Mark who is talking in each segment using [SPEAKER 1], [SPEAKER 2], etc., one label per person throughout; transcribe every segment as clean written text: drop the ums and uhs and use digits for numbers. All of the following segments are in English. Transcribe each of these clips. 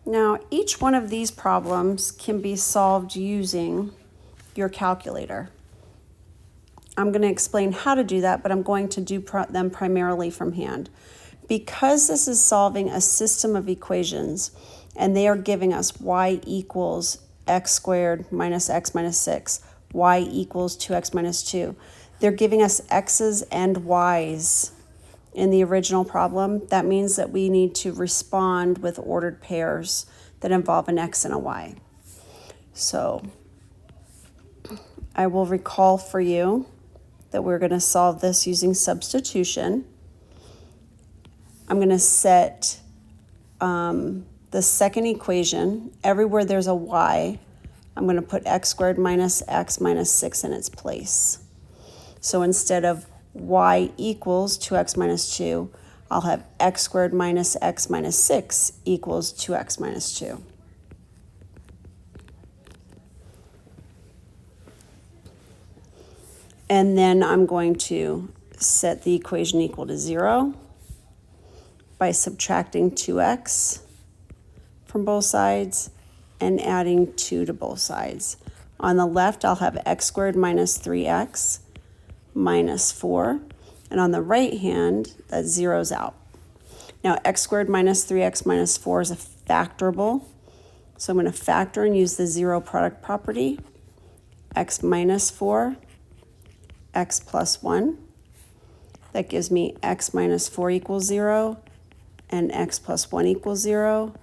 [SPEAKER 1] Now, each one of these problems can be solved using your calculator. I'm going to explain how to do that, but I'm going to do them primarily from hand. Because this is solving a system of equations, and they are giving us y equals x squared minus x minus 6, y equals 2x minus 2. They're giving us x's and y's in the original problem. That means that we need to respond with ordered pairs that involve an x and a y. So I will recall for you that we're going to solve this using substitution. I'm going to set the second equation. Everywhere there's a y, I'm going to put x squared minus x minus 6 in its place. So instead of y equals 2x minus 2, I'll have x squared minus x minus 6 equals 2x minus 2. And then I'm going to set the equation equal to 0 by subtracting 2x from both sides and adding 2 to both sides. On the left, I'll have x squared minus 3x minus 4. And on the right hand, that zeroes out. Now, x squared minus 3x minus 4 is a factorable. So I'm going to factor and use the zero product property. X minus 4, x plus 1. That gives me x minus 4 equals 0 and x plus 1 equals 0,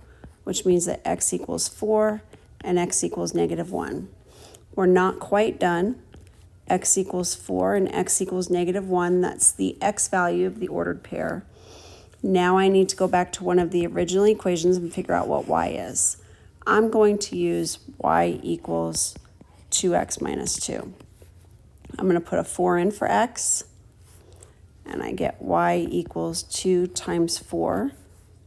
[SPEAKER 1] which means that x equals 4 and x equals negative 1. We're not quite done. X equals 4 and x equals negative 1. That's the x value of the ordered pair. Now I need to go back to one of the original equations and figure out what y is. I'm going to use y equals 2x minus 2. I'm going to put a 4 in for x, and I get y equals 2 times 4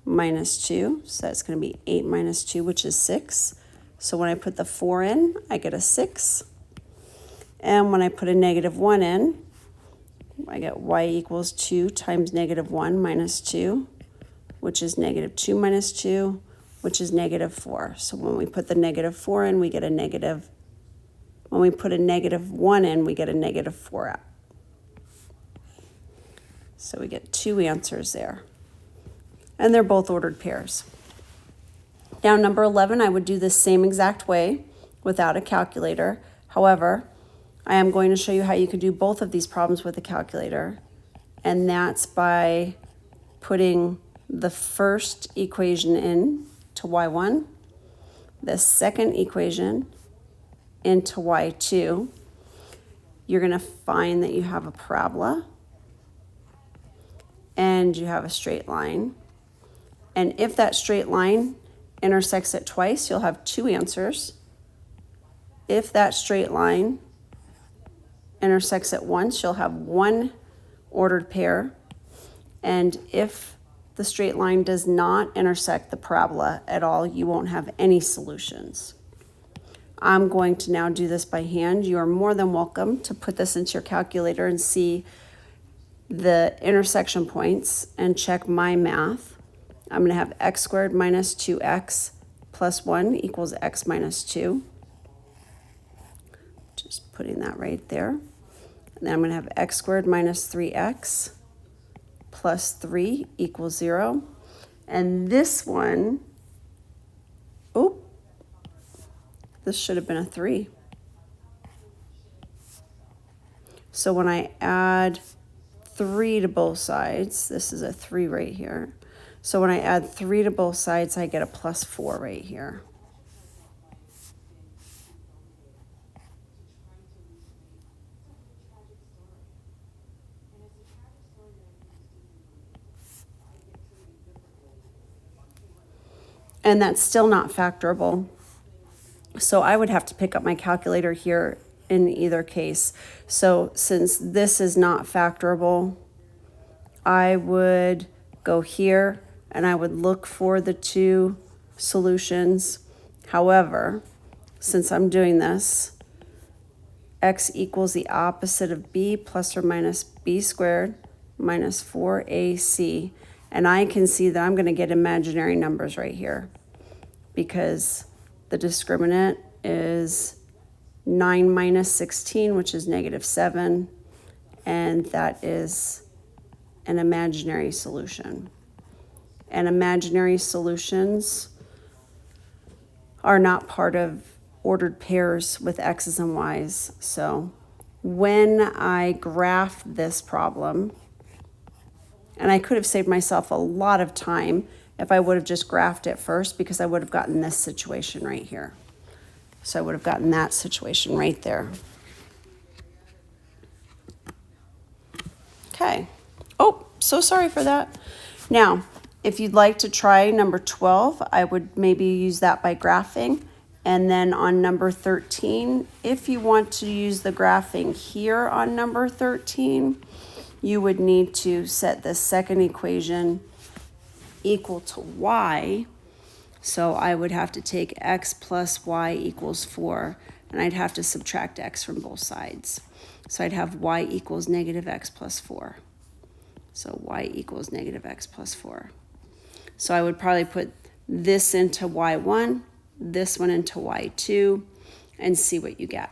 [SPEAKER 1] minus 2. So that's going to be 8 minus 2, which is 6. So when I put the 4 in, I get a 6. And when I put a negative 1 in, I get y equals 2 times negative 1 minus 2, which is negative 2 minus 2, which is negative 4. So when we put the negative 4 in, we get a negative. When we put a negative 1 in, we get a negative 4 out. So we get 2 answers there. And they're both ordered pairs. Now, number 11, I would do the same exact way without a calculator. However, I am going to show you how you can do both of these problems with a calculator, and that's by putting the first equation in to y1, the second equation into y2. You're going to find that you have a parabola and you have a straight line. And if that straight line intersects it twice, you'll have 2 answers. If that straight line intersects it once, you'll have 1 ordered pair. And if the straight line does not intersect the parabola at all, you won't have any solutions. I'm going to now do this by hand. You are more than welcome to put this into your calculator and see the intersection points and check my math. I'm going to have x squared minus 2x plus 1 equals x minus 2. Just putting that right there. And then I'm going to have x squared minus 3x plus 3 equals 0. And this one, this should have been a 3. So when I add 3 to both sides, this is a 3 right here. So when I add 3 to both sides, I get a plus 4 right here. And that's still not factorable. So I would have to pick up my calculator here in either case. So since this is not factorable, I would go here and I would look for the 2 solutions. However, since I'm doing this, x equals the opposite of b plus or minus b squared minus 4ac. And I can see that I'm going to get imaginary numbers right here. because the discriminant is 9 minus 16, which is -7, and that is an imaginary solution. And imaginary solutions are not part of ordered pairs with x's and y's. So when I graph this problem, and I could have saved myself a lot of time if I would have just graphed it first, because I would have gotten this situation right here. So I would have gotten that situation right there. Okay. Oh, so sorry for that. Now, if you'd like to try number 12, I would maybe use that by graphing. And then on number 13, if you want to use the graphing here on number 13, you would need to set the second equation equal to y. So I would have to take x plus y equals 4, and I'd have to subtract x from both sides. So I'd have y equals -x plus 4. So y equals -x plus 4. So I would probably put this into y1, this one into y2, and see what you get.